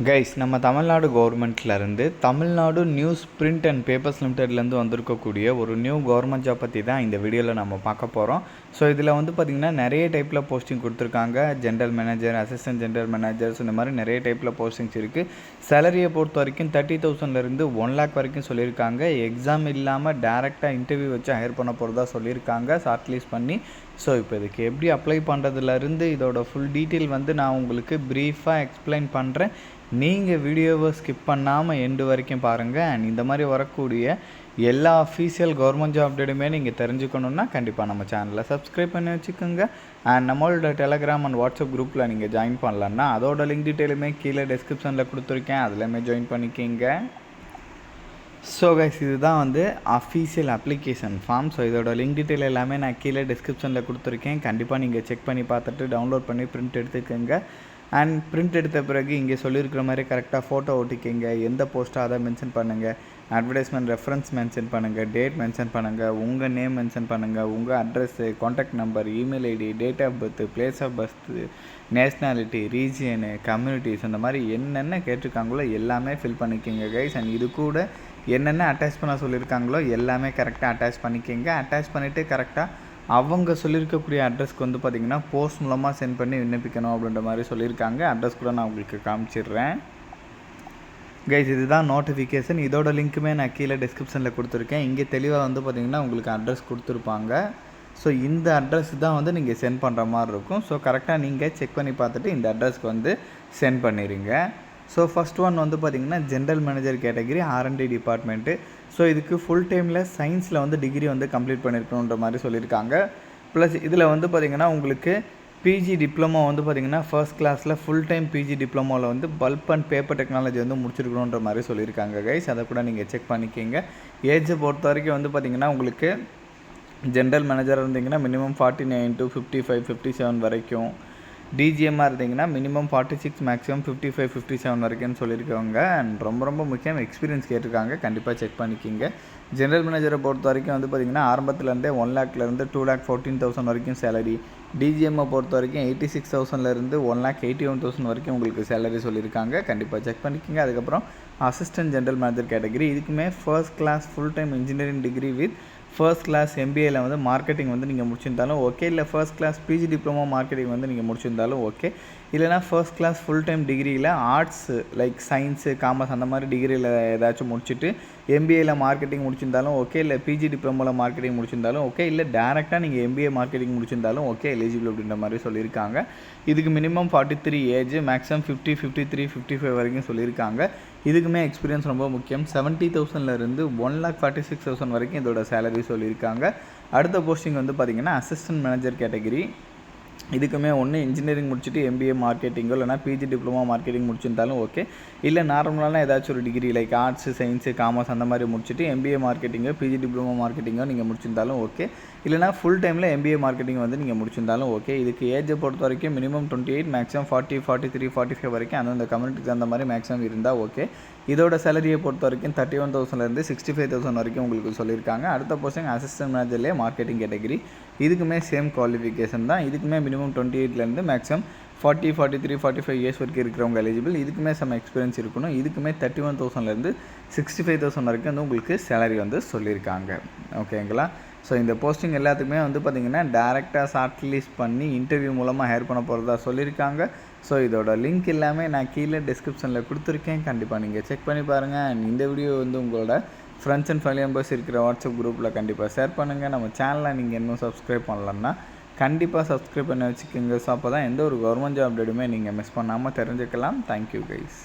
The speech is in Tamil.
கைஸ் நம்ம தமிழ்நாடு கவர்மெண்ட்லேருந்து Tamil Nadu news print and papers லிமிடெட்லேருந்து வந்திருக்கக்கூடிய ஒரு நியூ கவர்மெண்ட் ஜாப் பற்றி தான் இந்த வீடியோவில் நம்ம பார்க்க போகிறோம். ஸோ இதில் வந்து பார்த்திங்கன்னா நிறைய டைப்பில் போஸ்டிங் கொடுத்துருக்காங்க. General manager, assistant general managers, இந்த மாதிரி நிறைய டைப்பில் போஸ்டிங்ஸ் இருக்குது. சேலரியை பொறுத்த வரைக்கும் 30,000லேருந்து 1 lakh வரைக்கும் சொல்லியிருக்காங்க. எக்ஸாம் இல்லாமல் டேரெக்டாக இன்டர்வியூ வச்சு ஹையர் பண்ண போகிறதா சொல்லியிருக்காங்க, ஷார்ட் லிஸ்ட் பண்ணி. ஸோ இப்போ இதுக்கு எப்படி அப்ளை பண்ணுறதுலேருந்து இதோட ஃபுல் டீட்டெயில் வந்து நான் உங்களுக்கு ப்ரீஃபாக எக்ஸ்பிளைன் பண்ணுறேன். நீங்கள் வீடியோவை ஸ்கிப் பண்ணாமல் எண்டு வரைக்கும் பாருங்கள். அண்ட் இந்த மாதிரி வரக்கூடிய எல்லா அஃபீஷியல் கவர்மெண்ட் ஜாப் அப்டேட்டுமே நீங்கள் தெரிஞ்சுக்கணுன்னா கண்டிப்பாக நம்ம சேனலை சப்ஸ்கிரைப் பண்ணி வச்சுக்கோங்க. அண்ட் நம்மளோட டெலகிராம் அண்ட் வாட்ஸ்அப் குரூப்பில் நீங்கள் ஜாயின் பண்ணலான்னா அதோட லிங்க் டீட்டெயிலுமே கீழே டிஸ்கிரிப்ஷனில் கொடுத்துருக்கேன், அதுலேயுமே ஜாயின் பண்ணிக்கிங்க. ஸோ கைஸ், இதுதான் வந்து அஃபீஷியல் அப்ளிகேஷன் ஃபார்ம். ஸோ இதோட லிங்க் டீட்டெயில் எல்லாமே நான் கீழே டிஸ்கிரிப்ஷனில் கொடுத்துருக்கேன். கண்டிப்பாக நீங்கள் செக் பண்ணி பார்த்துட்டு டவுன்லோட் பண்ணி பிரிண்ட் எடுத்துக்கோங்க. அண்ட் பிரிண்ட் எடுத்த பிறகு இங்கே சொல்லியிருக்கிற மாதிரி கரெக்டாக ஃபோட்டோ ஒட்டிக்கிங்க. எந்த போஸ்ட்டோ அதை மென்ஷன் பண்ணுங்கள். அட்வர்டைஸ்மெண்ட் ரெஃபரன்ஸ் மென்ஷன் பண்ணுங்கள். டேட் மென்ஷன் பண்ணுங்கள். உங்கள் நேம் மென்ஷன் பண்ணுங்கள். உங்கள் address, contact number, email ID, date of birth, place of birth, nationality, region, communities, இந்த மாதிரி என்னென்ன கேட்டிருக்காங்களோ எல்லாமே ஃபில் பண்ணிக்கிங்க கைஸ். அண்ட் இது கூட என்னென்ன அட்டாச் பண்ண சொல்லியிருக்காங்களோ எல்லாமே கரெக்டாக அட்டாச் பண்ணிக்கிங்க. அட்டாச் பண்ணிவிட்டு கரெக்டாக அவங்க சொல்லியிருக்கக்கூடிய அட்ரஸ்க்கு வந்து பார்த்திங்கன்னா போஸ்ட் மூலமாக சென்ட் பண்ணி விண்ணப்பிக்கணும் அப்படின்ற மாதிரி சொல்லியிருக்காங்க. அட்ரஸ் கூட நான் உங்களுக்கு காமிச்சிடுறேன் கைஸ். இதுதான் நோட்டிஃபிகேஷன். இதோட லிங்க்குமே நான் கீழே டிஸ்கிரிப்ஷனில் கொடுத்துருக்கேன். இங்கே தெளிவாக வந்து பார்த்திங்கன்னா உங்களுக்கு அட்ரஸ் கொடுத்துருப்பாங்க. ஸோ இந்த அட்ரஸ் தான் வந்து நீங்கள் சென்ட் பண்ணுற மாதிரி இருக்கும். ஸோ கரெக்டாக நீங்கள் செக் பண்ணி பார்த்துட்டு இந்த அட்ரஸ்க்கு வந்து சென்ட் பண்ணிடுங்க. ஸோ ஃபஸ்ட் ஒன் வந்து பார்த்திங்கன்னா general manager category, R&D department. So இதுக்கு ஃபுல் டைமில் சயின்ஸில் வந்து டிகிரி வந்து கம்ப்ளீட் பண்ணியிருக்கணுன்ற மாதிரி சொல்லியிருக்காங்க. ப்ளஸ் இதில் வந்து பார்த்திங்கன்னா உங்களுக்கு பிஜி டிப்ளமோ வந்து பார்த்திங்கன்னா ஃபர்ஸ்ட் கிளாஸில் ஃபுல் டைம் பிஜி டிப்ளமோவில் வந்து பல்ப் அண்ட் பேப்பர் டெக்னாலஜி வந்து முடிச்சிருக்கணுன்ற மாதிரி சொல்லியிருக்காங்க கைஸ். அதை கூட நீங்கள் செக் பண்ணிக்கிங்க. ஏஜை பொறுத்த வரைக்கும் வந்து பார்த்திங்கன்னா உங்களுக்கு ஜென்ரல் மேனேஜர் இருந்தீங்கன்னா மினிமம் 49 to 55, 57 வரைக்கும். டிஜிஎம்மாக இருந்தீங்கன்னா மினிமம் 46, மேக்ஸிமம் 55, 57 வரைக்கும்னு சொல்லியிருக்காங்க. அண்ட் ரொம்ப முக்கியம் எக்ஸ்பீரியன்ஸ் கேட்டிருக்காங்க, கண்டிப்பாக செக் பண்ணிக்கிங்க. ஜென்ரல் மேனேஜரை பொறுத்த வரைக்கும் வந்து பார்த்திங்கன்னா ஆரம்பத்துலேருந்தே 1 lakhலேருந்து 2,14,000 வரைக்கும் சேலரி. டிஜிஎம்மை பொறுத்த வரைக்கும் 86,000லேருந்து 1,81,000 வரைக்கும் உங்களுக்கு சேலரி சொல்லியிருக்காங்க, கண்டிப்பாக செக் பண்ணிக்கிங்க. அதுக்கப்புறம் அசிஸ்டன்ட் ஜென்ரல் மேனேஜர் கேட்டகிரி, இதுக்குமே first class full time engineering degree with first class எம்பிஏயில் வந்து மார்க்கெட்டிங் வந்து நீங்கள் முடிச்சிருந்தாலும் ஓகே, இல்லை first class PG diploma marketing வந்து நீங்கள் முடிச்சிருந்தாலும் ஓகே, இல்லைனா ஃபர்ஸ்ட் கிளாஸ் ஃபுல் டைம் டிகிரியில் ஆர்ட்ஸ் லைக் சயின்ஸு, காமர்ஸ் அந்த மாதிரி டிகிரியில் ஏதாச்சும் முடிச்சுட்டு எம்பிஏயில் மார்க்கெட்டிங் முடிச்சிருந்தாலும் ஓகே, இல்லை பிஜி டிப்ளமோவில் மார்க்கெட்டிங் முடிச்சிருந்தாலும் ஓகே, இல்லை டேரெக்டாக நீங்கள் எம்பிஏ மார்க்கெட்டிங் முடிச்சிருந்தாலும் ஓகே, எலிஜிபிள் அப்படின்ற மாதிரி சொல்லியிருக்காங்க. இதுக்கு மினிமம் 43 ஏஜ், மேக்ஸிமம் 50, 53, 55 வரைக்கும் சொல்லியிருக்காங்க. இதுக்குமே எக்ஸ்பீரியன்ஸ் ரொம்ப முக்கியம். 70,000லேருந்து 1,46,000 வரைக்கும் இதோட சேலரி சொல்லியிருக்காங்க. அடுத்த போஸ்டிங் வந்து பார்த்திங்கன்னா அசிஸ்டன்ட் மேனேஜர் கேட்டகிரி. இதுக்குமே ஒன்று இன்ஜினியரிங் முடிச்சுட்டு எம்பிஏ மார்க்கெட்டிங்கோ இல்லைனா பிஜி டிப்ளமோ மார்க்கெட்டிங் முடிச்சிருந்தாலும் ஓகே, இல்லை நார்மலான ஏதாச்சும் ஒரு degree like arts, science, commerce அந்த மாதிரி முடிச்சுட்டு எம்பிஏ மார்க்கெட்டிங்கோ பிஜி டிப்ளமோ மார்க்கெட்டிங்கோ நீங்கள் முடிச்சிருந்தாலும் ஓகே, இல்லைனா ஃபுல் டைமில் எம்பிஏ மார்க்கெட்டிங் வந்து நீங்கள் முடிச்சிருந்தாலும் ஓகே. இதுக்கு ஏஜை பொறுத்த வரைக்கும் மினிமம் 28, மேக்ஸிமம் 40, 43, 45 வரைக்கும் அந்தந்த கம்யூனிட்டிக்கு அந்த மாதிரி மேக்ஸிமம் இருந்தால் ஓகே. இதோட சேலரியை பொறுத்த வரைக்கும் 31,000லேருந்து 65,000 வரைக்கும் உங்களுக்கு சொல்லியிருக்காங்க. அடுத்த போஸ்டிங் அசிஸ்டன்ட் மேனேஜர்லேயே மார்க்கெட்டிங் கேட்டகிரி. இதுக்குமே சேம் குவாலிஃபிகேஷன் தான். இதுக்குமே மினிமம் 28லேருந்து மேக்ஸிமம் 40, 43, 45 இயர்ஸ் வரைக்கும் இருக்கிறவங்க எலிஜிபிள். இதுக்குமே செம்ம எக்ஸ்பீரியன்ஸ் இருக்கணும். இதுக்குமே 31,000லேருந்து 65,000 வரைக்கும் வந்து உங்களுக்கு சேலரி வந்து சொல்லியிருக்காங்க, ஓகேங்களா. ஸோ இந்த போஸ்டிங் எல்லாத்துக்குமே வந்து பார்த்திங்கன்னா டேரெக்டாக ஷார்ட் லிஸ்ட் பண்ணி இன்டர்வியூ மூலமாக ஹையர் பண்ண போகிறதா சொல்லியிருக்காங்க. ஸோ இதோட லிங்க் எல்லாமே நான் கீழே டிஸ்கிரிப்ஷனில் கொடுத்துருக்கேன், கண்டிப்பாக நீங்கள் செக் பண்ணி பாருங்கள். அண்ட் இந்த வீடியோ வந்து உங்களோட ஃப்ரெண்ட்ஸ் அண்ட் ஃபேமிலி மெம்பர்ஸ் இருக்கிற வாட்ஸ்அப் குரூப்பில் கண்டிப்பாக ஷேர் பண்ணுங்கள். நம்ம சேனலை நீங்கள் இன்னும் சப்ஸ்கிரைப் பண்ணலன்னா கண்டிப்பாக சப்ஸ்கிரைப் பண்ணி வச்சுக்கோங்க. ஸோ அப்போ தான் எந்த ஒரு கவர்மெண்ட் ஜாப் அப்டேட்டுமே நீங்கள் மிஸ் பண்ணாமல் தெரிஞ்சுக்கலாம். Thank you guys.